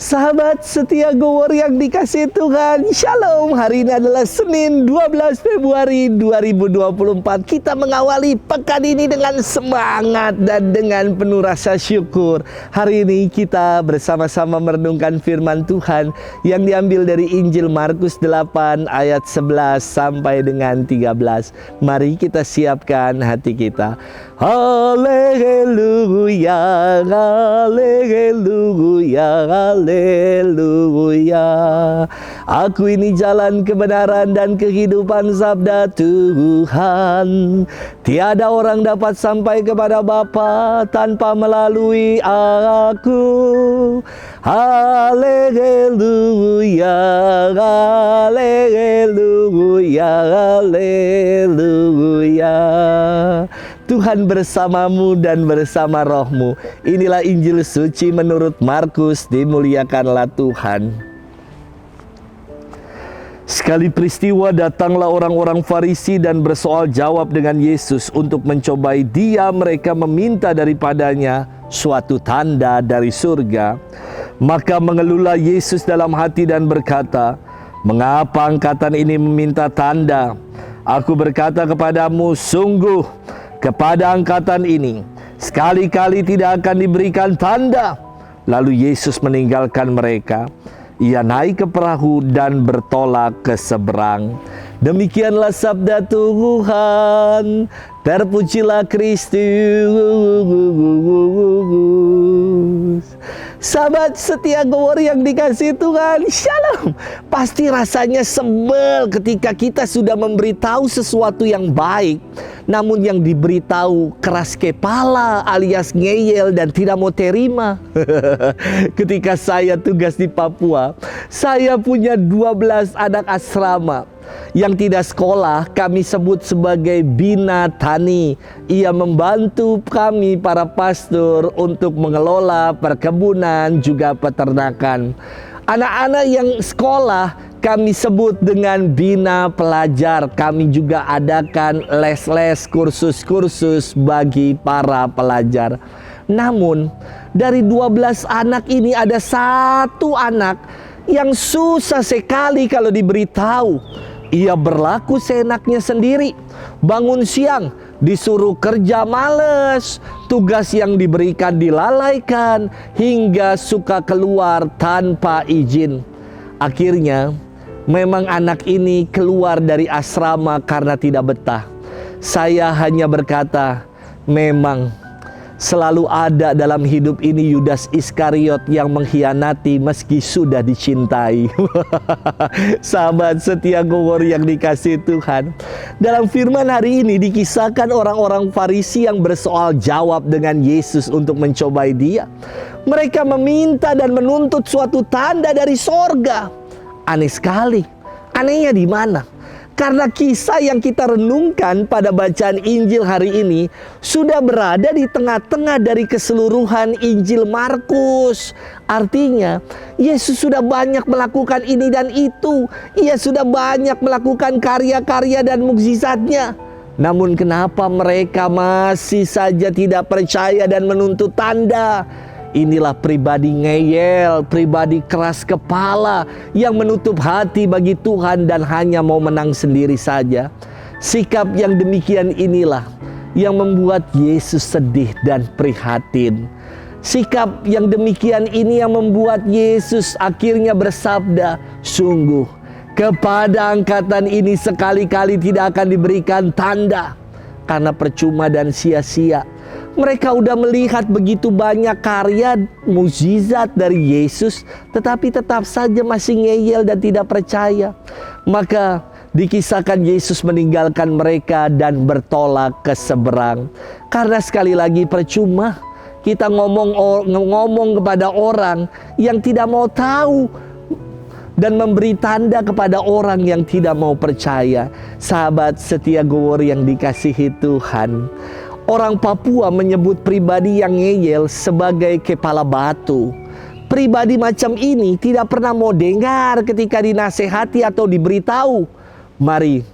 Sahabat setia Gowor yang dikasihi Tuhan, Shalom. Hari ini adalah Senin 12 Februari 2024. Kita mengawali pekan ini dengan semangat dan dengan penuh rasa syukur. Hari ini kita bersama-sama merenungkan firman Tuhan yang diambil dari Injil Markus 8 ayat 11 sampai dengan 13. Mari kita siapkan hati kita. Haleluya, haleluya, haleluya. Aku ini jalan kebenaran dan kehidupan, sabda Tuhan. Tiada orang dapat sampai kepada Bapa tanpa melalui aku. Haleluya, haleluya, haleluya. Tuhan bersamamu dan bersama rohmu. Inilah Injil suci menurut Markus. Dimuliakanlah Tuhan. Sekali peristiwa datanglah orang-orang Farisi dan bersoal jawab dengan Yesus untuk mencobai dia. Mereka meminta daripadanya suatu tanda dari surga. Maka mengeluhlah Yesus dalam hati dan berkata, "Mengapa angkatan ini meminta tanda? Aku berkata kepadamu, sungguh kepada angkatan ini sekali-kali tidak akan diberikan tanda." Lalu Yesus meninggalkan mereka. Ia naik ke perahu dan bertolak ke seberang. Demikianlah sabda Tuhan. Terpujilah Kristus. Sahabat setia Gowor yang dikasihi Tuhan, Shalom. Pasti rasanya sebel ketika kita sudah memberitahu sesuatu yang baik, namun yang diberitahu keras kepala alias ngeyel dan tidak mau terima. Ketika saya tugas di Papua, saya punya 12 anak asrama. Yang tidak sekolah kami sebut sebagai bina tani. Ia membantu kami para pastor untuk mengelola perkebunan juga peternakan. Anak-anak yang sekolah kami sebut dengan bina pelajar. Kami juga adakan les-les, kursus-kursus bagi para pelajar. Namun dari 12 anak ini ada satu anak yang susah sekali kalau diberitahu. Ia berlaku seenaknya sendiri. Bangun siang, disuruh kerja males. Tugas yang diberikan dilalaikan, hingga suka keluar tanpa izin. Akhirnya, memang anak ini keluar dari asrama karena tidak betah. Saya hanya berkata, memang selalu ada dalam hidup ini Yudas Iskariot yang mengkhianati meski sudah dicintai. Sahabat setia Gowor yang dikasihi Tuhan, dalam firman hari ini dikisahkan orang-orang Farisi yang bersoal jawab dengan Yesus untuk mencobai dia. Mereka meminta dan menuntut suatu tanda dari sorga. Aneh sekali. Anehnya di mana? Karena kisah yang kita renungkan pada bacaan Injil hari ini sudah berada di tengah-tengah dari keseluruhan Injil Markus. Artinya, Yesus sudah banyak melakukan ini dan itu. Ia sudah banyak melakukan karya-karya dan mukjizatnya. Namun kenapa mereka masih saja tidak percaya dan menuntut tanda? Inilah pribadi ngeyel, pribadi keras kepala yang menutup hati bagi Tuhan dan hanya mau menang sendiri saja. Sikap yang demikian inilah yang membuat Yesus sedih dan prihatin. Sikap yang demikian ini yang membuat Yesus akhirnya bersabda, sungguh kepada angkatan ini sekali-kali tidak akan diberikan tanda, karena percuma dan sia-sia. Mereka udah melihat begitu banyak karya mukjizat dari Yesus, tetapi tetap saja masih ngeyel dan tidak percaya. Maka dikisahkan Yesus meninggalkan mereka dan bertolak ke seberang. Karena sekali lagi percuma kita ngomong kepada orang yang tidak mau tahu dan memberi tanda kepada orang yang tidak mau percaya. Sahabat setia Gowor yang dikasihi Tuhan, orang Papua menyebut pribadi yang ngeyel sebagai kepala batu. Pribadi macam ini tidak pernah mau dengar ketika dinasehati atau diberitahu. Mari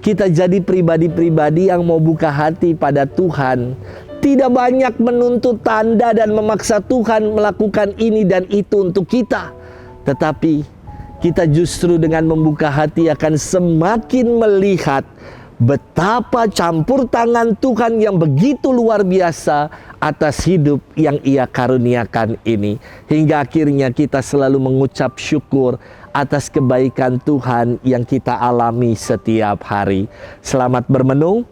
kita jadi pribadi-pribadi yang mau buka hati pada Tuhan. tidak banyak menuntut tanda dan memaksa Tuhan melakukan ini dan itu untuk kita. Tetapi kita justru dengan membuka hati akan semakin melihat betapa campur tangan Tuhan yang begitu luar biasa atas hidup yang Ia karuniakan ini. Hingga akhirnya kita selalu mengucap syukur atas kebaikan Tuhan yang kita alami setiap hari. Selamat bermenung.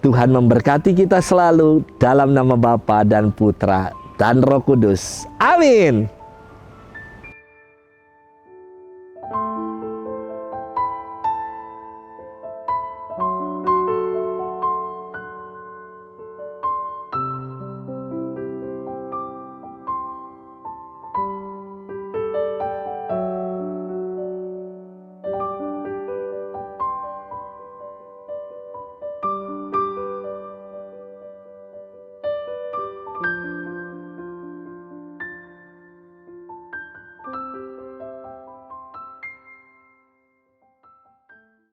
Tuhan memberkati kita selalu dalam nama Bapa dan Putra dan Roh Kudus. Amin.